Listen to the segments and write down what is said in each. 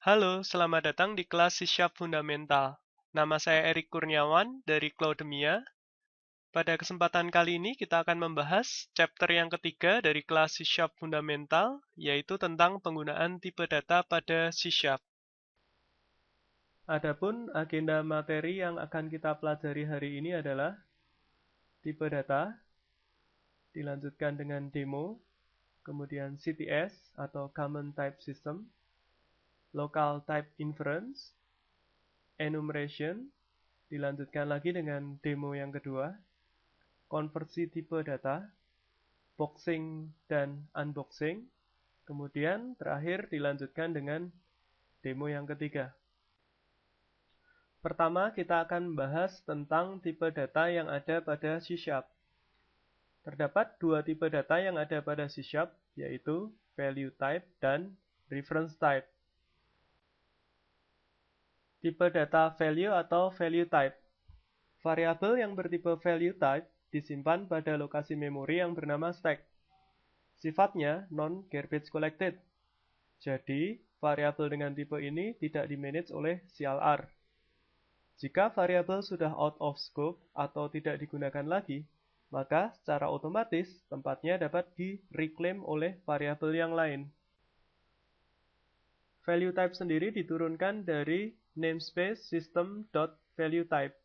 Halo, selamat datang di kelas C# Fundamental. Nama saya Erik Kurniawan dari Cloudemia. Pada kesempatan kali ini kita akan membahas chapter yang ketiga dari kelas C# Fundamental, yaitu tentang penggunaan tipe data pada C#. Adapun agenda materi yang akan kita pelajari hari ini adalah tipe data, dilanjutkan dengan demo, kemudian CTS atau Common Type System, Local Type Inference, Enumeration, dilanjutkan lagi dengan demo yang kedua, konversi tipe data, boxing dan unboxing, kemudian terakhir dilanjutkan dengan demo yang ketiga. Pertama, kita akan membahas tentang tipe data yang ada pada C#. Terdapat dua tipe data yang ada pada C#, yaitu value type dan reference type. Tipe data value atau value type. Variabel yang bertipe value type disimpan pada lokasi memori yang bernama stack. Sifatnya non-garbage collected. Jadi, variabel dengan tipe ini tidak di-manage oleh CLR. Jika variabel sudah out of scope atau tidak digunakan lagi, maka secara otomatis tempatnya dapat di-reclaim oleh variabel yang lain. Value type sendiri diturunkan dari namespace system.valueType.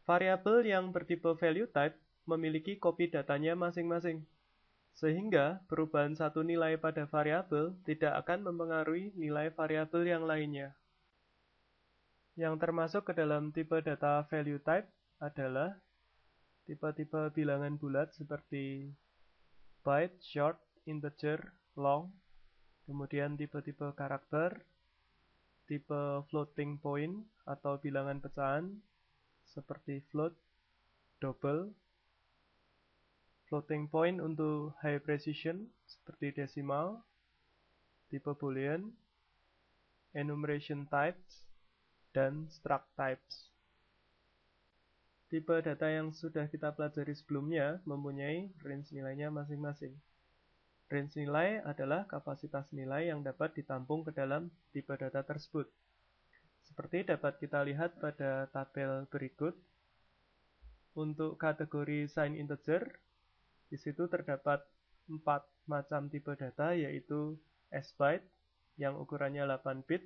Variabel yang bertipe value type memiliki kopi datanya masing-masing, sehingga perubahan satu nilai pada variabel tidak akan mempengaruhi nilai variabel yang lainnya. Yang termasuk ke dalam tipe data value type adalah tipe-tipe bilangan bulat seperti byte, short, integer, long, kemudian tipe-tipe karakter, tipe floating point atau bilangan pecahan seperti float, double, floating point untuk high precision seperti decimal, tipe boolean, enumeration types, dan struct types. Tipe data yang sudah kita pelajari sebelumnya mempunyai range nilainya masing-masing. Range nilai adalah kapasitas nilai yang dapat ditampung ke dalam tipe data tersebut. Seperti dapat kita lihat pada tabel berikut. Untuk kategori sign integer, di situ terdapat 4 macam tipe data, yaitu S-byte yang ukurannya 8 bit,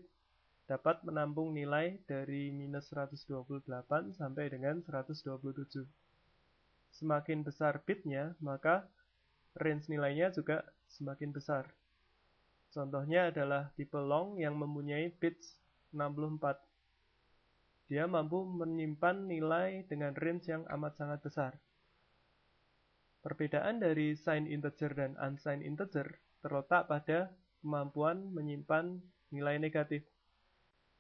dapat menampung nilai dari minus 128 sampai dengan 127. Semakin besar bitnya, maka range nilainya juga semakin besar. Contohnya adalah tipe long yang mempunyai bits 64. Dia mampu menyimpan nilai dengan range yang amat sangat besar. Perbedaan dari signed integer dan unsigned integer terletak pada kemampuan menyimpan nilai negatif.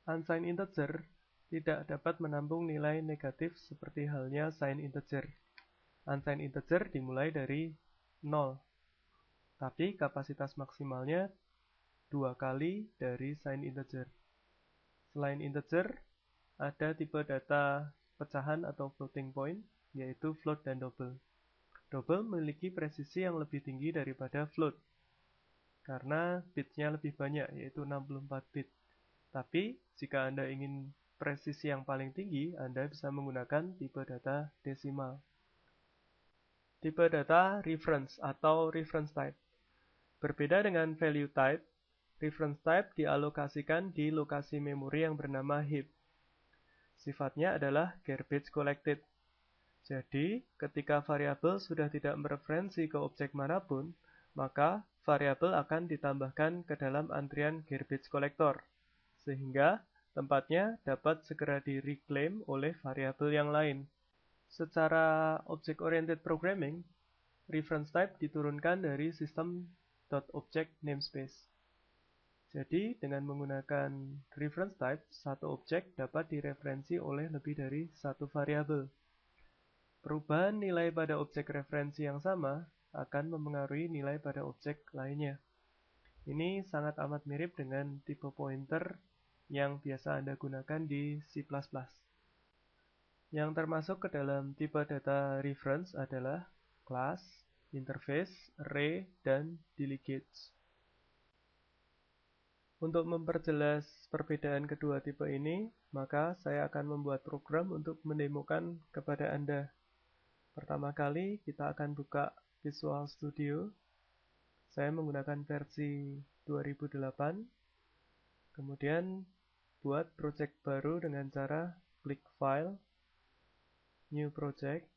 Unsigned integer tidak dapat menampung nilai negatif seperti halnya signed integer. Unsigned integer dimulai dari 0, tapi kapasitas maksimalnya 2 kali dari signed integer. Selain integer, ada tipe data pecahan atau floating point, yaitu float dan double. Double memiliki presisi yang lebih tinggi daripada float, karena bitnya lebih banyak, yaitu 64 bit. Tapi, jika Anda ingin presisi yang paling tinggi, Anda bisa menggunakan tipe data desimal. Tipe data reference atau reference type. Berbeda dengan value type, reference type dialokasikan di lokasi memori yang bernama heap. Sifatnya adalah garbage collected. Jadi, ketika variabel sudah tidak mereferensi ke objek manapun, maka variabel akan ditambahkan ke dalam antrian garbage collector, sehingga tempatnya dapat segera di-reclaim oleh variabel yang lain. Secara object-oriented programming, reference type diturunkan dari system.object namespace. Jadi, dengan menggunakan reference type, satu objek dapat direferensi oleh lebih dari satu variabel. Perubahan nilai pada objek referensi yang sama akan mempengaruhi nilai pada objek lainnya. Ini sangat amat mirip dengan tipe pointer yang biasa Anda gunakan di C++. Yang termasuk ke dalam tipe data reference adalah class, interface, array, dan delegates. Untuk memperjelas perbedaan kedua tipe ini, maka saya akan membuat program untuk mendemokan kepada Anda. Pertama kali kita akan buka Visual Studio. Saya menggunakan versi 2008. Kemudian buat project baru dengan cara klik File, New Project.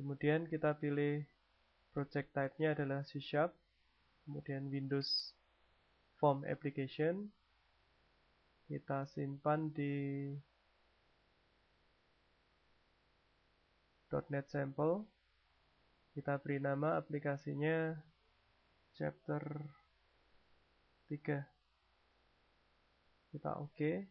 Kemudian kita pilih project type-nya adalah C#, kemudian Windows Form Application. Kita simpan di .NET Sample. Kita beri nama aplikasinya Chapter 3. Kita OK.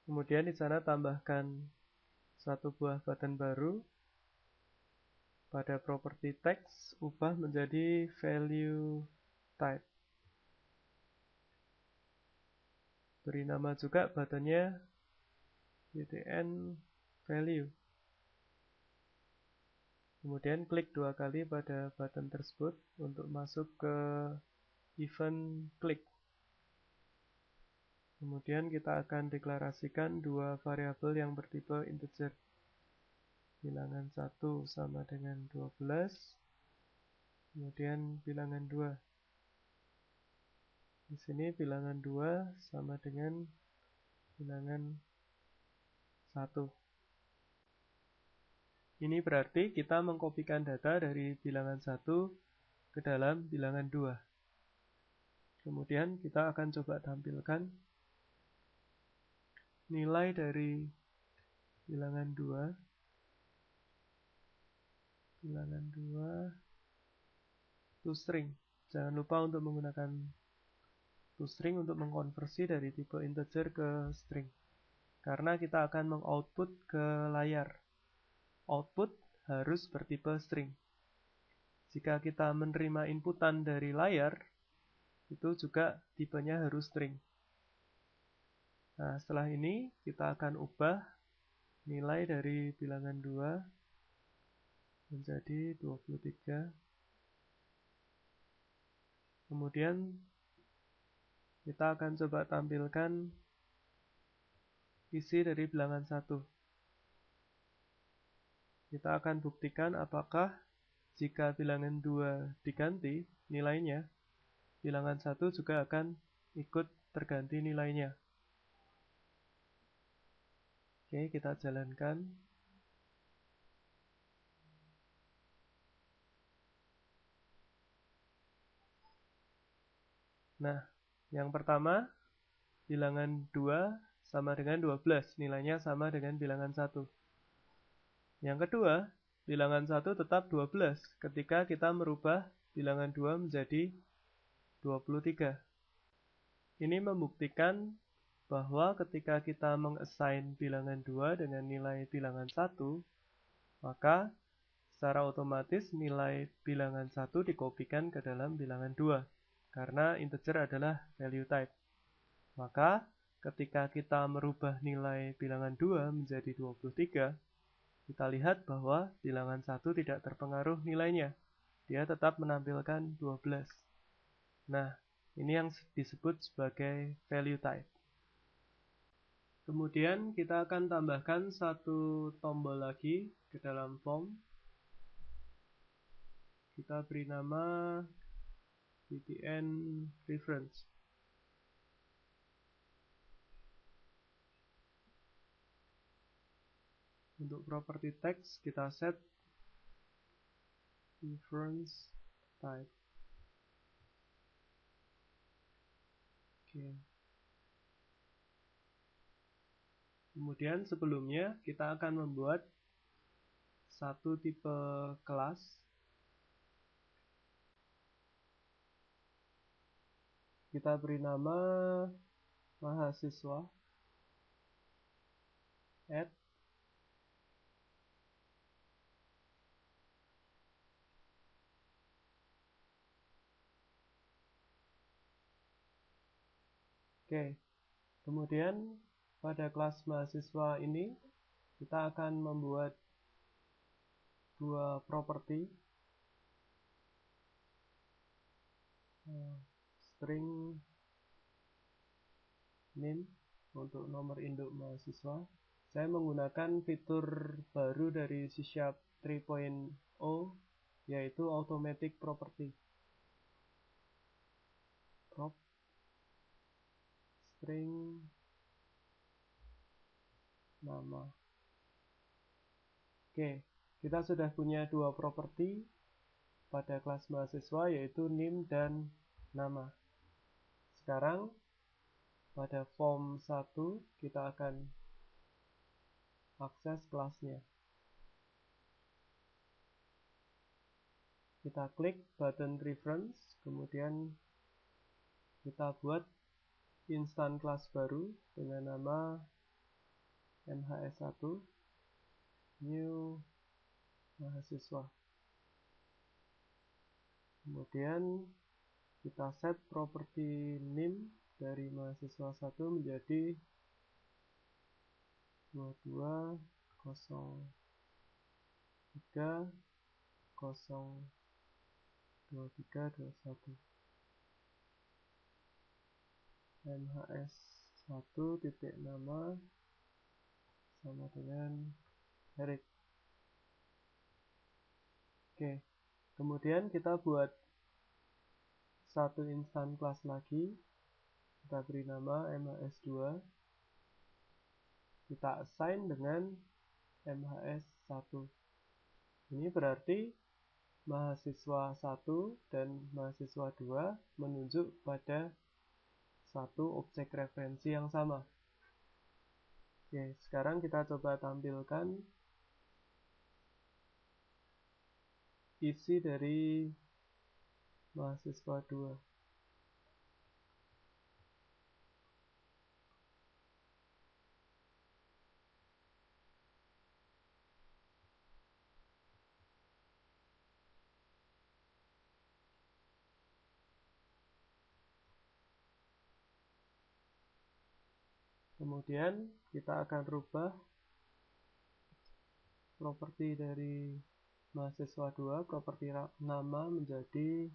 Kemudian di sana tambahkan satu buah button baru. Pada properti text, ubah menjadi value type. Beri nama juga buttonnya btn value. Kemudian klik dua kali pada button tersebut untuk masuk ke event klik. Kemudian kita akan deklarasikan dua variabel yang bertipe integer. Bilangan 1 sama dengan 12, kemudian bilangan 2. Di sini bilangan 2 sama dengan bilangan 1. Ini berarti kita mengkopikan data dari bilangan 1 ke dalam bilangan 2. Kemudian kita akan coba tampilkan nilai dari bilangan 2. Bilangan 2 toString. Jangan lupa untuk menggunakan toString untuk mengkonversi dari tipe integer ke string. Karena kita akan mengoutput ke layar. Output harus bertipe string. Jika kita menerima inputan dari layar, itu juga tipenya harus string. Nah, setelah ini kita akan ubah nilai dari bilangan 2 menjadi 23. Kemudian kita akan coba tampilkan isi dari bilangan 1. Kita akan buktikan apakah jika bilangan 2 diganti nilainya, bilangan 1 juga akan ikut terganti nilainya. Oke, kita jalankan. Nah, yang pertama, bilangan 2 sama dengan 12, nilainya sama dengan bilangan 1. Yang kedua, bilangan 1 tetap 12 ketika kita merubah bilangan 2 menjadi 23. Ini membuktikan bahwa ketika kita mengassign bilangan 2 dengan nilai bilangan 1, maka secara otomatis nilai bilangan 1 dikopikan ke dalam bilangan 2. Karena integer adalah value type. Maka ketika kita merubah nilai bilangan 2 menjadi 23, kita lihat bahwa bilangan 1 tidak terpengaruh nilainya. Dia tetap menampilkan 12. Nah, ini yang disebut sebagai value type. Kemudian kita akan tambahkan satu tombol lagi ke dalam form. Kita beri nama btn reference. Untuk property text kita set reference type. Oke. Kemudian sebelumnya kita akan membuat satu tipe kelas. Kita beri nama mahasiswa add Oke. Kemudian pada kelas mahasiswa ini kita akan membuat dua properti, string name untuk nomor induk mahasiswa. Saya menggunakan fitur baru dari C# 3.0 yaitu automatic property. Prop string nama. Oke, kita sudah punya dua properti pada kelas mahasiswa yaitu name dan nama. Sekarang pada form 1 kita akan akses kelasnya. Kita klik button reference, kemudian kita buat instan kelas baru dengan nama MHS1 new mahasiswa. Kemudian kita set properti name dari mahasiswa 1 menjadi 2203.02321 MHS1 titik nama sama dengan Erik. Oke, kemudian kita buat satu instan kelas lagi, kita beri nama MHS2, kita assign dengan MHS1. Ini berarti mahasiswa 1 dan mahasiswa 2 menunjuk pada satu objek referensi yang sama. Oke, sekarang kita coba tampilkan isi dari mahasiswa 2. Kemudian kita akan rubah properti dari mahasiswa 2, properti nama menjadi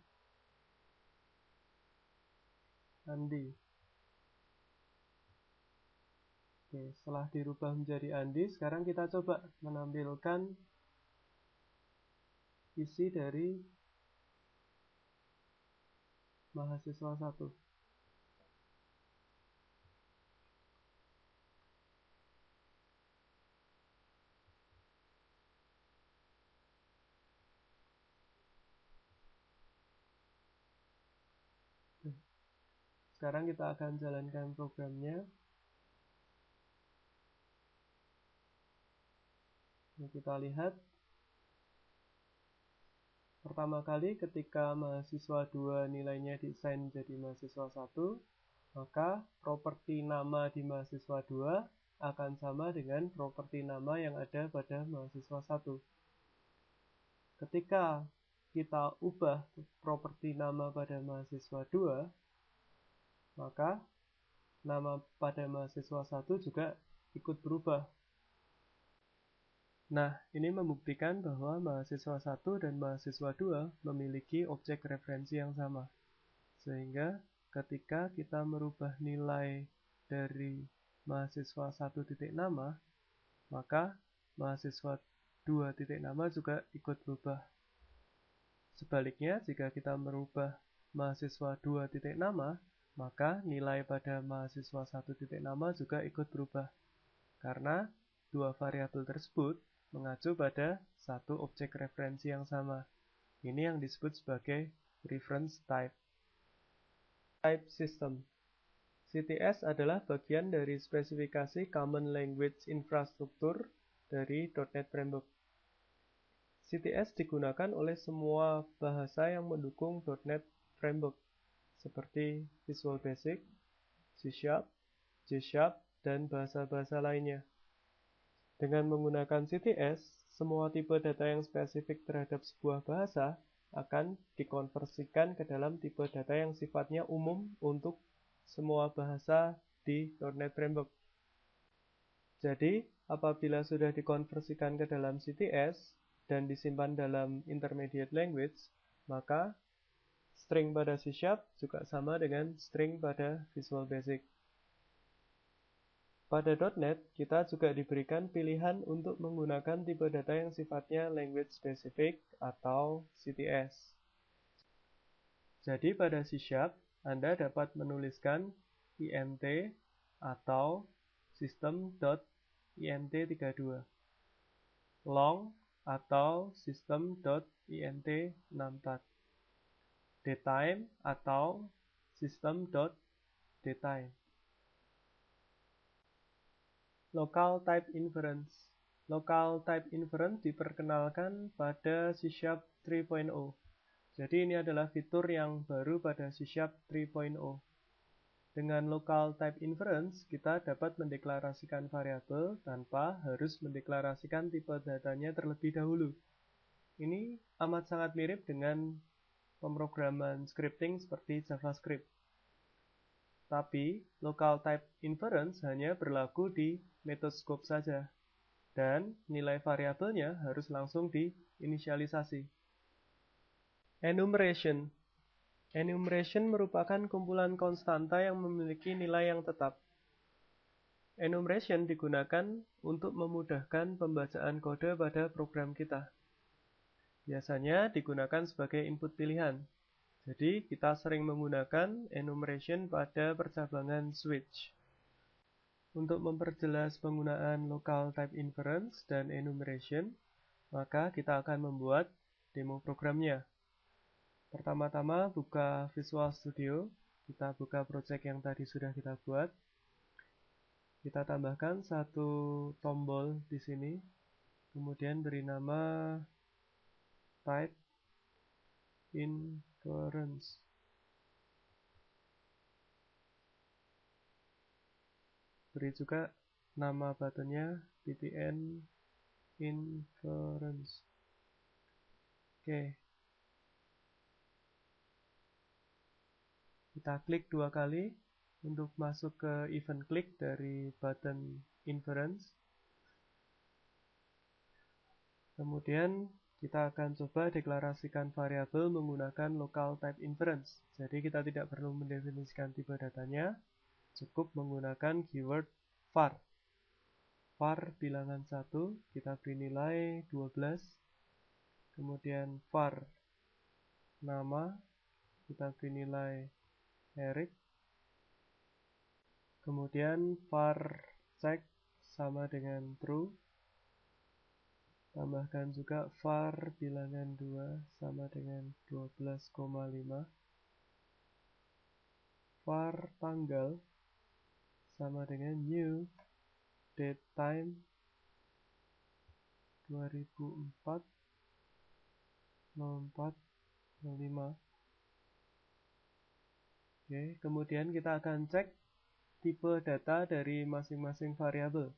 Andi. Oke, setelah dirubah menjadi Andi, sekarang kita coba menampilkan isi dari mahasiswa 1. Sekarang kita akan jalankan programnya. Nah, kita lihat pertama kali ketika mahasiswa 2 nilainya di-assign jadi mahasiswa 1, maka properti nama di mahasiswa 2 akan sama dengan properti nama yang ada pada mahasiswa 1. Ketika kita ubah properti nama pada mahasiswa 2, maka nama pada mahasiswa 1 juga ikut berubah. Nah, ini membuktikan bahwa mahasiswa 1 dan mahasiswa 2 memiliki objek referensi yang sama. Sehingga ketika kita merubah nilai dari mahasiswa 1 titik nama, maka mahasiswa 2 titik nama juga ikut berubah. Sebaliknya, jika kita merubah mahasiswa 2 titik nama, maka nilai pada mahasiswa 1 titik nama juga ikut berubah. Karena dua variabel tersebut mengacu pada satu objek referensi yang sama. Ini yang disebut sebagai reference type. Type system. CTS adalah bagian dari spesifikasi Common Language Infrastructure dari .NET Framework. CTS digunakan oleh semua bahasa yang mendukung .NET Framework, seperti Visual Basic, C#, G#, dan bahasa-bahasa lainnya. Dengan menggunakan CTS, semua tipe data yang spesifik terhadap sebuah bahasa akan dikonversikan ke dalam tipe data yang sifatnya umum untuk semua bahasa di .NET Framework. Jadi, apabila sudah dikonversikan ke dalam CTS, dan disimpan dalam intermediate language, maka string pada C# juga sama dengan string pada Visual Basic. Pada .NET, kita juga diberikan pilihan untuk menggunakan tipe data yang sifatnya language specific atau CTS. Jadi pada C# Anda dapat menuliskan int atau system.int32, long atau system.int64, datetime atau system.datetime. Local Type Inference. Local Type Inference diperkenalkan pada C# 3.0. Jadi ini adalah fitur yang baru pada C# 3.0. Dengan Local Type Inference, kita dapat mendeklarasikan variabel tanpa harus mendeklarasikan tipe datanya terlebih dahulu. Ini amat sangat mirip dengan pemrograman scripting seperti JavaScript. Tapi, Local Type Inference hanya berlaku di method scope saja, dan nilai variabelnya harus langsung diinisialisasi. Enumeration. Enumeration merupakan kumpulan konstanta yang memiliki nilai yang tetap. Enumeration digunakan untuk memudahkan pembacaan kode pada program kita. Biasanya digunakan sebagai input pilihan. Jadi, kita sering menggunakan enumeration pada percabangan switch. Untuk memperjelas penggunaan Local Type Inference dan enumeration, maka kita akan membuat demo programnya. Pertama-tama buka Visual Studio, kita buka project yang tadi sudah kita buat. Kita tambahkan satu tombol di sini, kemudian beri nama Type Inference. Beri juga nama buttonnya btn inference. Oke. Kita klik 2 kali untuk masuk ke event klik dari button inference. Kemudian kita akan coba deklarasikan variabel menggunakan Local Type Inference. Jadi kita tidak perlu mendefinisikan tipe datanya, cukup menggunakan keyword var. Var bilangan 1, kita beri nilai 12. Kemudian var nama, kita beri nilai Eric. Kemudian var check sama dengan true. Tambahkan juga var bilangan 2 sama dengan 12,5. Var tanggal sama dengan new date time 2004 04 05. Oke, kemudian kita akan cek tipe data dari masing-masing variabel.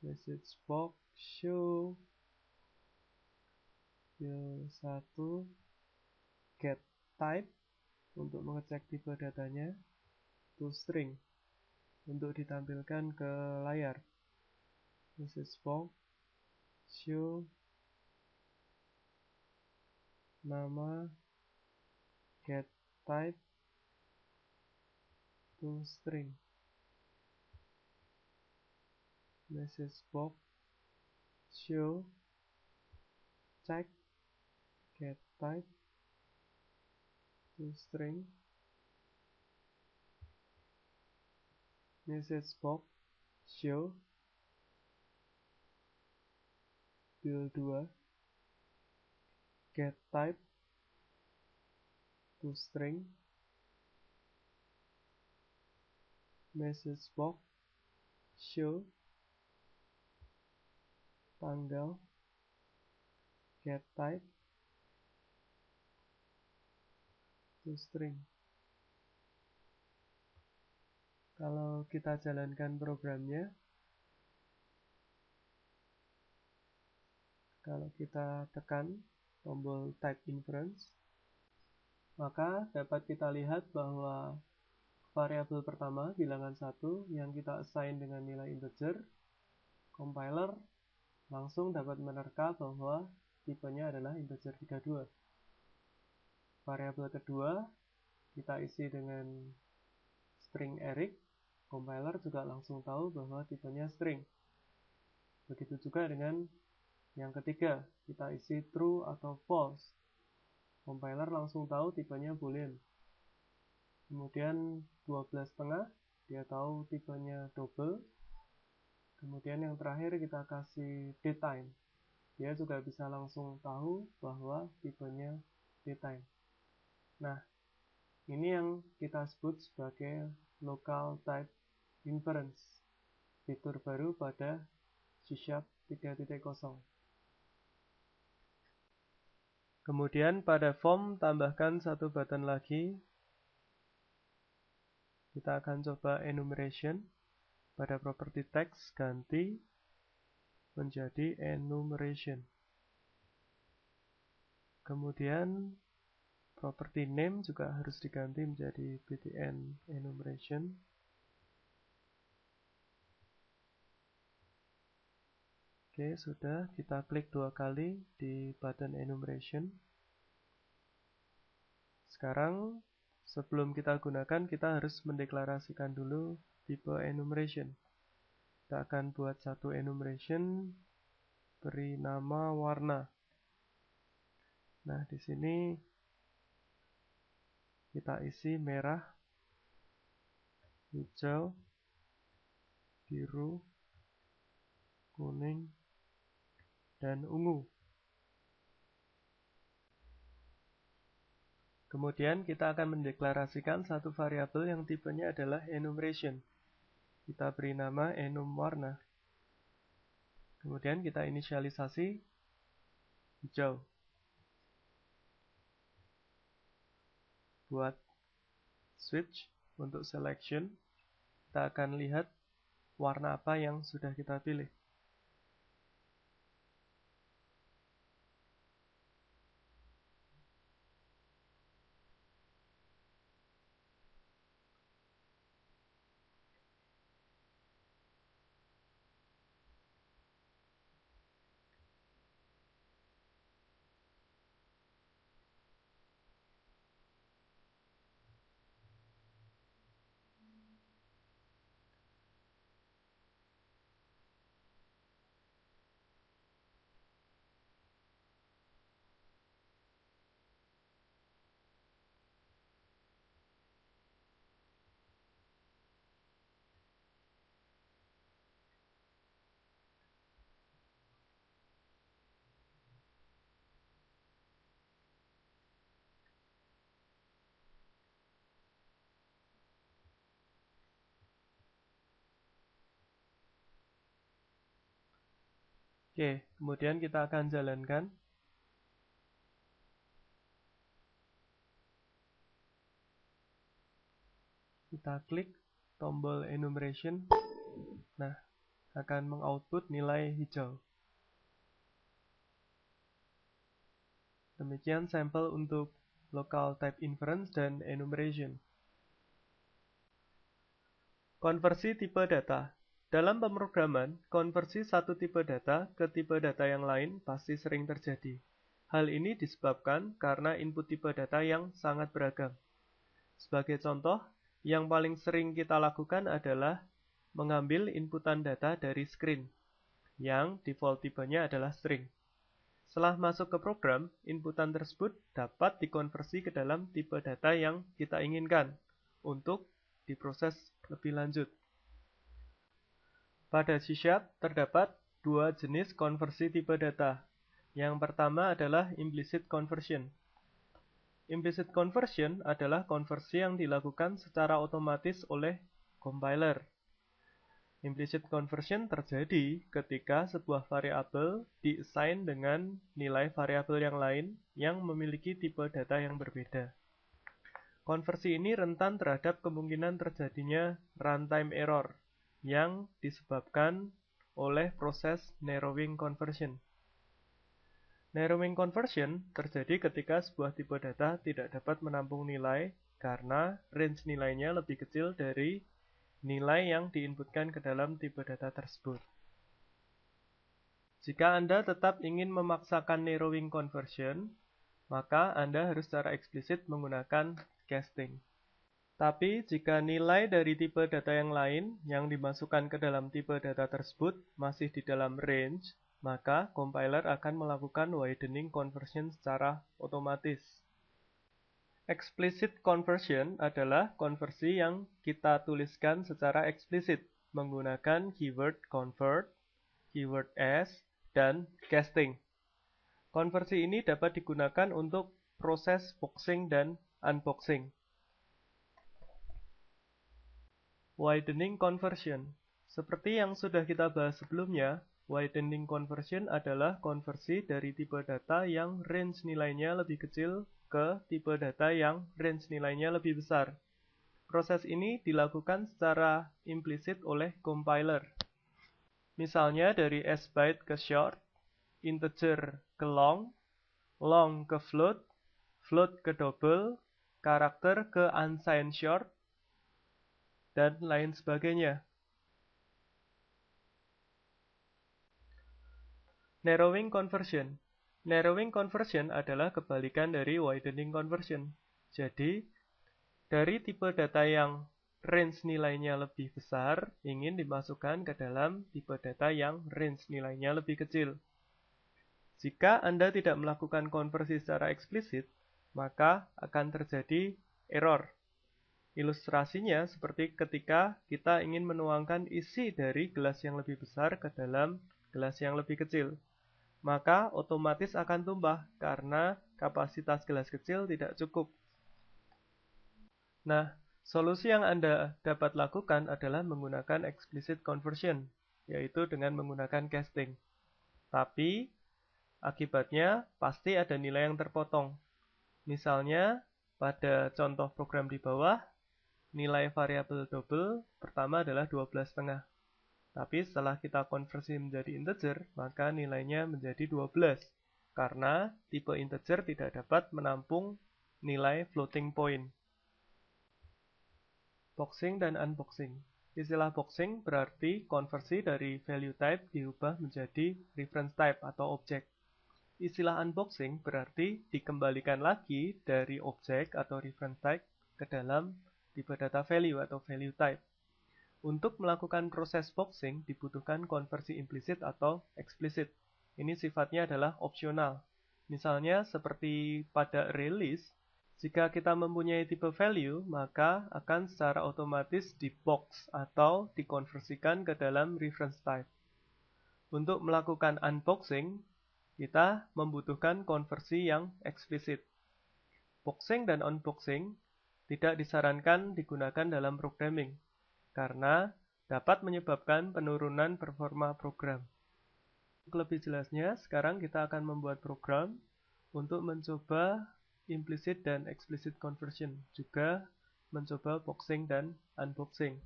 Message box show field 1 get type untuk mengecek tipe datanya, to string untuk ditampilkan ke layar. Message box show nama get type to string. Message box show check get type to string. Message box show build 2 get type to string. Message box show tanggal get type to string. Kalau kita jalankan programnya, kalau kita tekan tombol type inference, maka dapat kita lihat bahwa variabel pertama bilangan 1 yang kita assign dengan nilai integer, compiler langsung dapat menerka bahwa tipenya adalah integer 32. Variabel kedua kita isi dengan string Eric, compiler juga langsung tahu bahwa tipenya string. Begitu juga dengan yang ketiga, kita isi true atau false. Compiler langsung tahu tipenya boolean. Kemudian 12,5, dia tahu tipenya double. Kemudian yang terakhir kita kasih datetime. Dia juga bisa langsung tahu bahwa tipenya datetime. Nah, ini yang kita sebut sebagai local type inference. Fitur baru pada C# 3.0. Kemudian pada form tambahkan satu button lagi. Kita akan coba enumeration. Pada property text ganti menjadi enumeration. Kemudian property name juga harus diganti menjadi btn enumeration. Oke, sudah. Kita klik 2 kali di button enumeration. Sekarang sebelum kita gunakan, kita harus mendeklarasikan dulu tipe enumeration. Kita akan buat satu enumeration, beri nama warna. Nah, di sini kita isi merah, hijau, biru, kuning, dan ungu. Kemudian kita akan mendeklarasikan satu variabel yang tipenya adalah enumeration. Kita beri nama enum warna. Kemudian kita inisialisasi hijau. Buat switch untuk selection, kita akan lihat warna apa yang sudah kita pilih. Oke, kemudian kita akan jalankan. Kita klik tombol enumeration. Nah, akan mengoutput nilai hijau. Demikian sampel untuk local type inference dan enumeration. Konversi tipe data. Dalam pemrograman, konversi satu tipe data ke tipe data yang lain pasti sering terjadi. Hal ini disebabkan karena input tipe data yang sangat beragam. Sebagai contoh, yang paling sering kita lakukan adalah mengambil inputan data dari screen, yang default tipenya adalah string. Setelah masuk ke program, inputan tersebut dapat dikonversi ke dalam tipe data yang kita inginkan untuk diproses lebih lanjut. Pada C# terdapat dua jenis konversi tipe data. Yang pertama adalah implicit conversion. Implicit conversion adalah konversi yang dilakukan secara otomatis oleh compiler. Implicit conversion terjadi ketika sebuah variabel di-assign dengan nilai variabel yang lain yang memiliki tipe data yang berbeda. Konversi ini rentan terhadap kemungkinan terjadinya runtime error yang disebabkan oleh proses narrowing conversion. Narrowing conversion terjadi ketika sebuah tipe data tidak dapat menampung nilai karena range nilainya lebih kecil dari nilai yang diinputkan ke dalam tipe data tersebut. Jika Anda tetap ingin memaksakan narrowing conversion, maka Anda harus secara eksplisit menggunakan casting. Tapi jika nilai dari tipe data yang lain yang dimasukkan ke dalam tipe data tersebut masih di dalam range, maka compiler akan melakukan widening conversion secara otomatis. Explicit conversion adalah konversi yang kita tuliskan secara eksplisit menggunakan keyword convert, keyword as, dan casting. Konversi ini dapat digunakan untuk proses boxing dan unboxing. Widening conversion. Seperti yang sudah kita bahas sebelumnya, widening conversion adalah konversi dari tipe data yang range nilainya lebih kecil ke tipe data yang range nilainya lebih besar. Proses ini dilakukan secara implisit oleh compiler. Misalnya dari sbyte ke short, integer ke long ke float, float ke double, karakter ke unsigned short, dan lain sebagainya. Narrowing conversion. Narrowing conversion adalah kebalikan dari widening conversion. Jadi, dari tipe data yang range nilainya lebih besar, ingin dimasukkan ke dalam tipe data yang range nilainya lebih kecil. Jika Anda tidak melakukan konversi secara eksplisit, maka akan terjadi error. Ilustrasinya seperti ketika kita ingin menuangkan isi dari gelas yang lebih besar ke dalam gelas yang lebih kecil. Maka otomatis akan tumpah karena kapasitas gelas kecil tidak cukup. Nah, solusi yang Anda dapat lakukan adalah menggunakan explicit conversion, yaitu dengan menggunakan casting. Tapi, akibatnya pasti ada nilai yang terpotong. Misalnya, pada contoh program di bawah, nilai variabel double pertama adalah 12,5. Tapi setelah kita konversi menjadi integer, maka nilainya menjadi 12. Karena tipe integer tidak dapat menampung nilai floating point. Boxing dan unboxing. Istilah boxing berarti konversi dari value type diubah menjadi reference type atau objek. Istilah unboxing berarti dikembalikan lagi dari objek atau reference type ke dalam tipe data value atau value type. Untuk melakukan proses boxing dibutuhkan konversi implisit atau eksplisit. Ini sifatnya adalah opsional. Misalnya seperti pada array-list, jika kita mempunyai tipe value, maka akan secara otomatis dibox atau dikonversikan ke dalam reference type. Untuk melakukan unboxing, kita membutuhkan konversi yang eksplisit. Boxing dan unboxing tidak disarankan digunakan dalam programming, karena dapat menyebabkan penurunan performa program. Untuk lebih jelasnya, sekarang kita akan membuat program untuk mencoba implicit dan explicit conversion, juga mencoba boxing dan unboxing.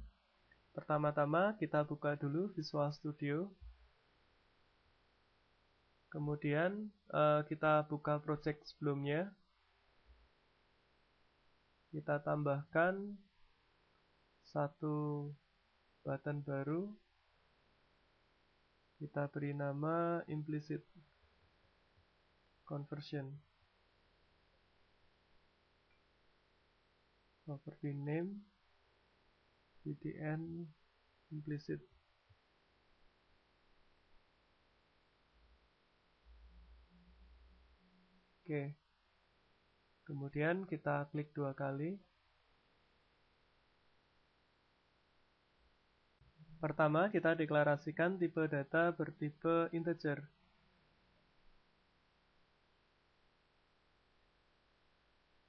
Pertama-tama kita buka dulu Visual Studio. Kemudian kita buka project sebelumnya. Kita tambahkan satu button baru, kita beri nama implicit conversion. Property name btn implicit. Oke. Kemudian kita klik dua kali. Pertama, kita deklarasikan tipe data bertipe integer.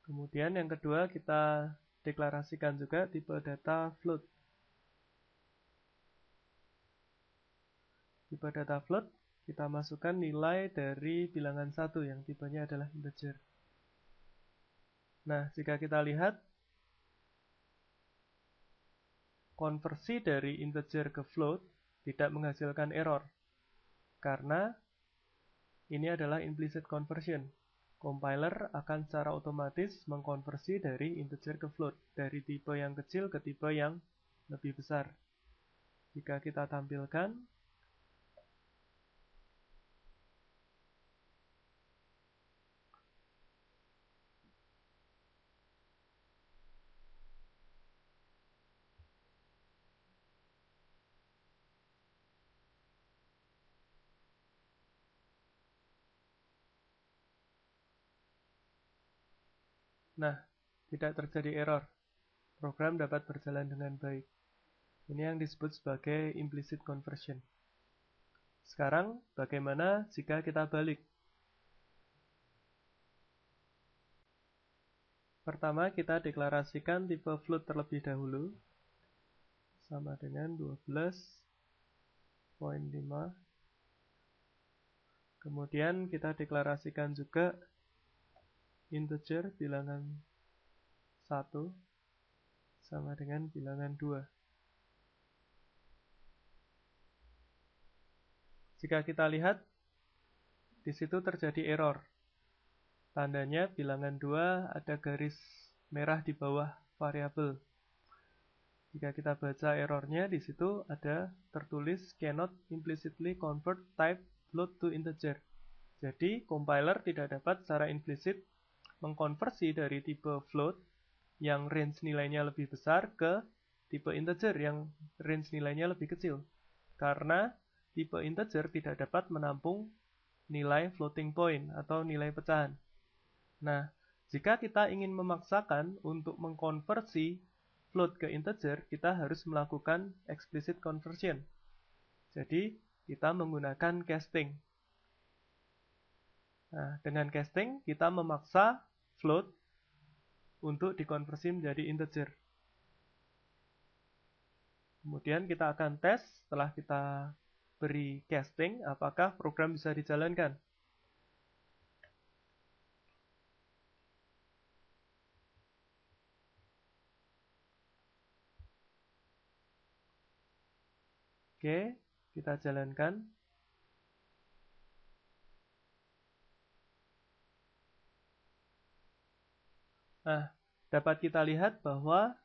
Kemudian yang kedua, kita deklarasikan juga tipe data float. Tipe data float, kita masukkan nilai dari bilangan 1 yang tipenya adalah integer. Nah, jika kita lihat, konversi dari integer ke float tidak menghasilkan error. Karena ini adalah implicit conversion. Compiler akan secara otomatis mengkonversi dari integer ke float, dari tipe yang kecil ke tipe yang lebih besar. Jika kita tampilkan, Nah, tidak terjadi error. Program dapat berjalan dengan baik. Ini yang disebut sebagai implicit conversion. Sekarang, bagaimana jika kita balik? Pertama, kita deklarasikan tipe float terlebih dahulu, sama dengan 12.5. Kemudian kita deklarasikan juga integer bilangan 1 sama dengan bilangan 2. Jika kita lihat, di situ terjadi error. Tandanya bilangan 2 ada garis merah di bawah variabel. Jika kita baca errornya, di situ ada tertulis cannot implicitly convert type float to integer. Jadi, compiler tidak dapat secara implisit mengkonversi dari tipe float yang range nilainya lebih besar ke tipe integer yang range nilainya lebih kecil. Karena tipe integer tidak dapat menampung nilai floating point atau nilai pecahan. Nah, jika kita ingin memaksakan untuk mengkonversi float ke integer, kita harus melakukan explicit conversion. Jadi, kita menggunakan casting. Nah, dengan casting, kita memaksa float untuk dikonversi menjadi integer. Kemudian kita akan tes setelah kita beri casting, apakah program bisa dijalankan. Oke, kita jalankan. Nah, dapat kita lihat bahwa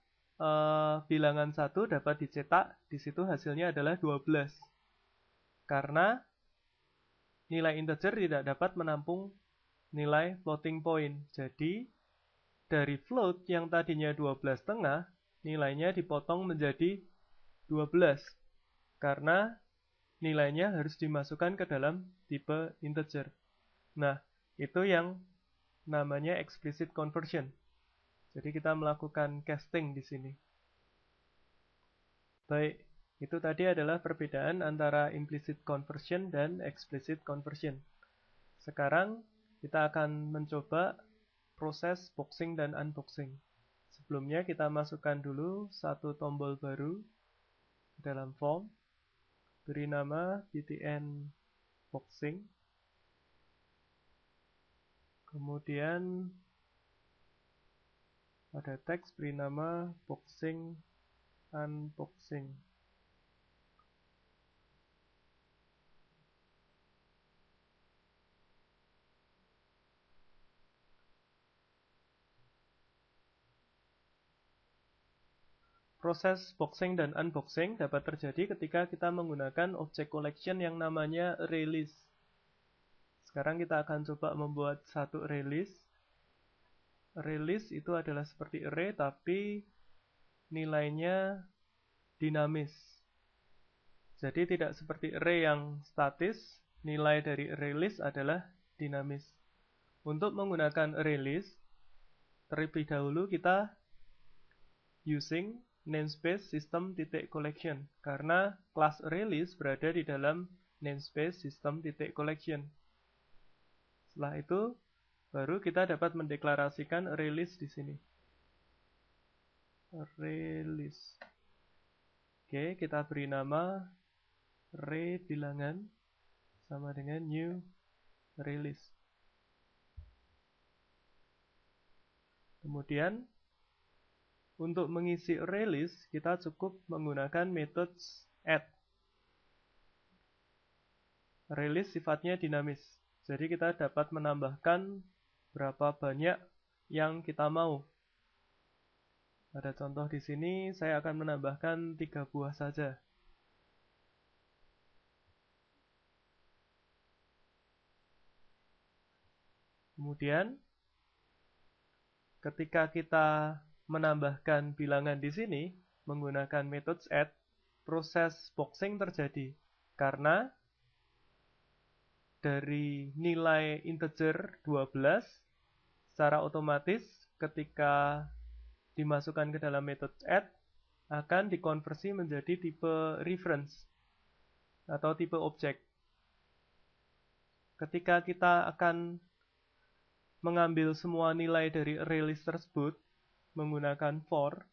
bilangan 1 dapat dicetak, di situ hasilnya adalah 12. Karena nilai integer tidak dapat menampung nilai floating point. Jadi, dari float yang tadinya 12,5, nilainya dipotong menjadi 12. Karena nilainya harus dimasukkan ke dalam tipe integer. Nah, itu yang namanya explicit conversion. Jadi kita melakukan casting di sini. Baik, itu tadi adalah perbedaan antara implicit conversion dan explicit conversion. Sekarang kita akan mencoba proses boxing dan unboxing. Sebelumnya kita masukkan dulu satu tombol baru dalam form. Beri nama btn boxing. Kemudian pada teks beri nama boxing unboxing. Proses boxing dan unboxing dapat terjadi ketika kita menggunakan object collection yang namanya ArrayList. Sekarang kita akan coba membuat satu ArrayList. ArrayList itu adalah seperti array tapi nilainya dinamis. Jadi tidak seperti array yang statis, nilai dari ArrayList adalah dinamis. Untuk menggunakan ArrayList, terlebih dahulu kita using namespace system.collection karena kelas ArrayList berada di dalam namespace system.collection. Setelah itu baru kita dapat mendeklarasikan ArrayList di sini. ArrayList. Oke, kita beri nama array bilangan sama dengan new ArrayList. Kemudian untuk mengisi ArrayList, kita cukup menggunakan methods add. ArrayList sifatnya dinamis, jadi kita dapat menambahkan berapa banyak yang kita mau. Pada contoh di sini, saya akan menambahkan 3 buah saja. Kemudian, ketika kita menambahkan bilangan di sini menggunakan methods add, proses boxing terjadi karena dari nilai integer 12 secara otomatis ketika dimasukkan ke dalam metode add akan dikonversi menjadi tipe reference atau tipe objek. Ketika kita akan mengambil semua nilai dari array list tersebut menggunakan for,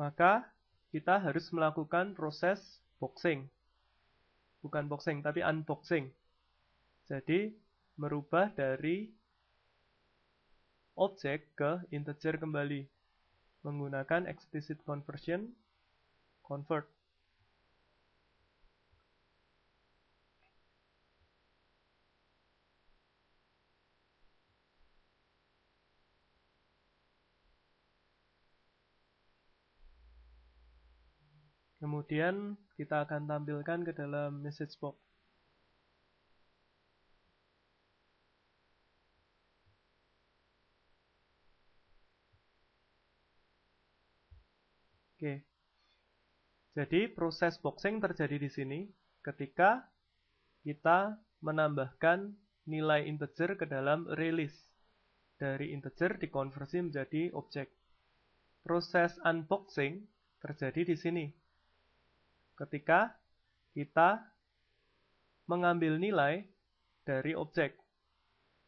maka kita harus melakukan proses boxing. Bukan boxing, tapi unboxing. Jadi, merubah dari objek ke integer kembali menggunakan explicit conversion convert. Kemudian kita akan tampilkan ke dalam message box. Oke. Jadi proses boxing terjadi di sini ketika kita menambahkan nilai integer ke dalam array list. Dari integer dikonversi menjadi objek. Proses unboxing terjadi di sini ketika kita mengambil nilai dari objek.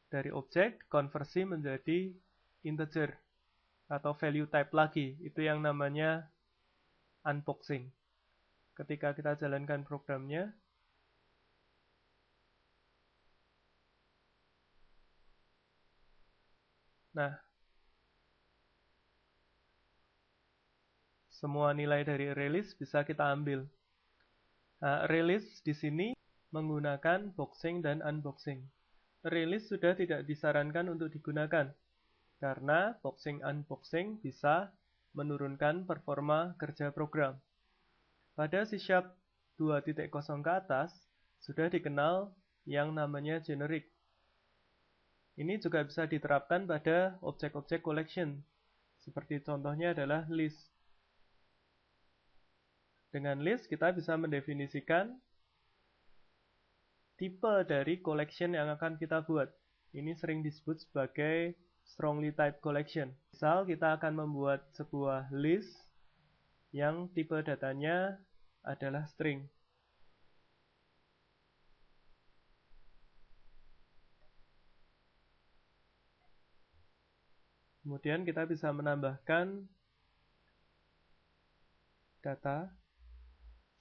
Dari objek konversi menjadi integer atau value type lagi. Itu yang namanya unboxing. Ketika kita jalankan programnya, nah, semua nilai dari array list bisa kita ambil. Nah, array list di sini menggunakan boxing dan unboxing. Array list sudah tidak disarankan untuk digunakan karena boxing unboxing bisa menurunkan performa kerja program. Pada C# 2.0 ke atas sudah dikenal yang namanya generic. Ini juga bisa diterapkan pada objek-objek collection. Seperti contohnya adalah list. Dengan list kita bisa mendefinisikan tipe dari collection yang akan kita buat. Ini sering disebut sebagai strongly typed collection. Misal kita akan membuat sebuah list yang tipe datanya adalah string. Kemudian kita bisa menambahkan data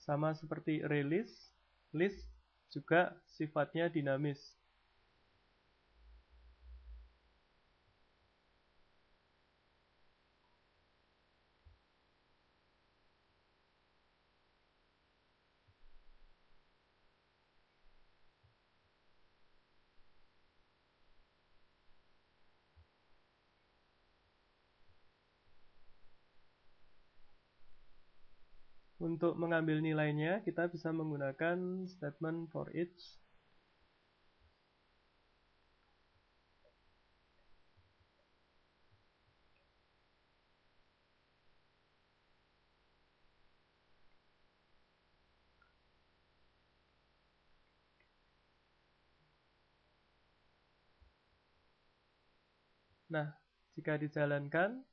sama seperti array list. List juga sifatnya dinamis. Untuk mengambil nilainya, kita bisa menggunakan statement for each. Nah, jika dijalankan,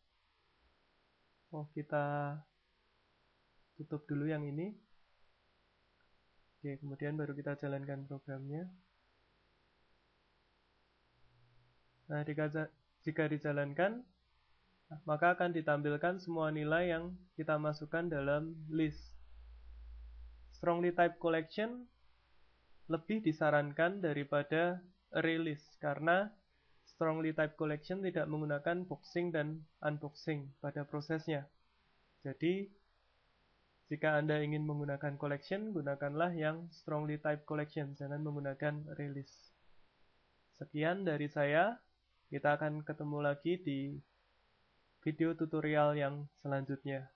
kita tutup dulu yang ini. Oke, kemudian baru kita jalankan programnya. Nah, jika dijalankan, maka akan ditampilkan semua nilai yang kita masukkan dalam list. Strongly typed collection lebih disarankan daripada array list karena strongly typed collection tidak menggunakan boxing dan unboxing pada prosesnya. Jadi, jika Anda ingin menggunakan collection, gunakanlah yang strongly typed collection, jangan menggunakan array list. Sekian dari saya, kita akan ketemu lagi di video tutorial yang selanjutnya.